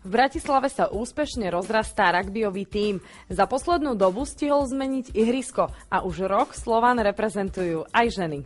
V Bratislave sa úspešne rozrastá ragbyový tím. Za poslednú dobu stihol zmeniť ihrisko a už rok Slovan reprezentujú aj ženy.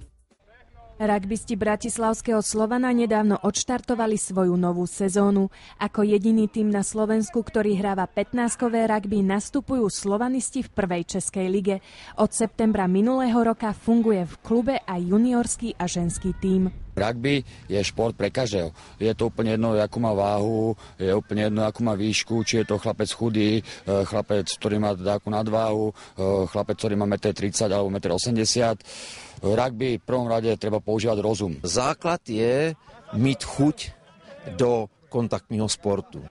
Ragbisti bratislavského Slovana nedávno odštartovali svoju novú sezónu. Ako jediný tím na Slovensku, ktorý hráva 15-kové ragby, nastupujú slovanisti v prvej českej lige. Od septembra minulého roka funguje v klube aj juniorský a ženský tím. Rugby je šport pre každého. Je to úplne jedno, akú má váhu, je úplne jedno, akú má výšku, či je to chlapec chudý, chlapec, ktorý má takú nadváhu, chlapec, ktorý má 1,30 m alebo 1,80 m. Rugby v prvom rade treba používať rozum. Základ je mít chuť do kontaktního sportu.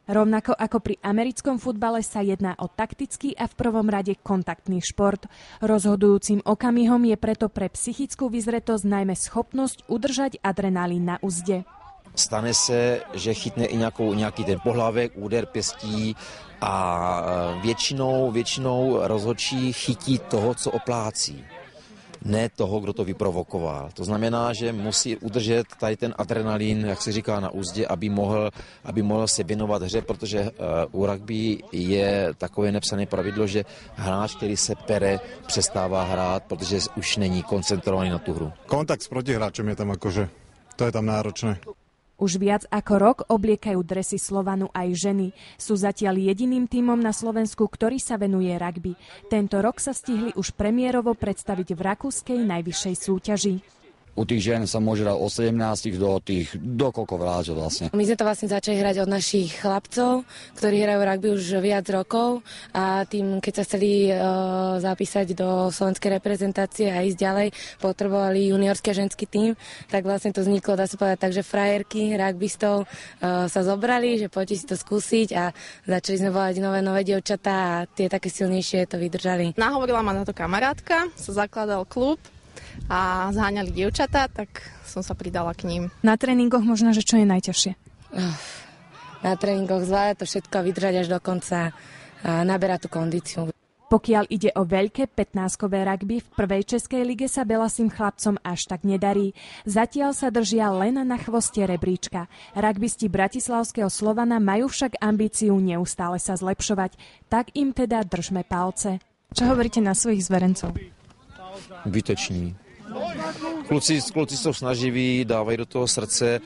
Rovnako ako pri americkom futbale sa jedná o taktický a v prvom rade kontaktný šport. Rozhodujúcim okamihom je preto pre psychickú vyzretosť najmä schopnosť udržať adrenalín na uzde. Stane se, že chytne i nějaký ten pohlavek, úder pěstí a většinou rozhodčí chytí toho, co oplácí. Ne toho, kdo to vyprovokoval. To znamená, že musí udržet tady ten adrenalín, jak se říká, na úzdě, aby mohl se věnovat hře, protože u rugby je takové nepsané pravidlo, že hráč, který se pere, přestává hrát, protože už není koncentrovaný na tu hru. Kontakt s protihráčom je tam akože, to je tam náročné. Už viac ako rok obliekajú dresy Slovanu aj ženy. Sú zatiaľ jediným tímom na Slovensku, ktorý sa venuje ragby. Tento rok sa stihli už premiérovo predstaviť v rakúskej najvyššej súťaži. U tých žien sa môže hrať od 17 do koľko vládže vlastne. My sme to vlastne začali hrať od našich chlapcov, ktorí hrajú rugby už viac rokov a tým, keď sa chceli zapísať do slovenskej reprezentácie a ísť ďalej, potrebovali juniorský a ženský tím, tak vlastne to vzniklo, dá sa povedať tak, že frajerky rugbystov sa zobrali, že poďte si to skúsiť a začali sme volať nové dievčatá a tie také silnejšie to vydržali. Nahovorila ma na to kamarátka, sa zakladal klub a zháňali dievčatá, tak som sa pridala k ním. Na tréningoch možno, že čo je najťažšie? Na tréningoch zvládať to všetko a vydržať až do konca a naberať tú kondíciu. Pokiaľ ide o veľké 15-kové rugby, v prvej českej lige sa belasým chlapcom až tak nedarí. Zatiaľ sa držia len na chvoste rebríčka. Rugbisti bratislavského Slovana majú však ambíciu neustále sa zlepšovať. Tak im teda držme palce. Čo hovoríte na svojich zverencov? Výteční. Kluci jsou snaživí, dávají do toho srdce.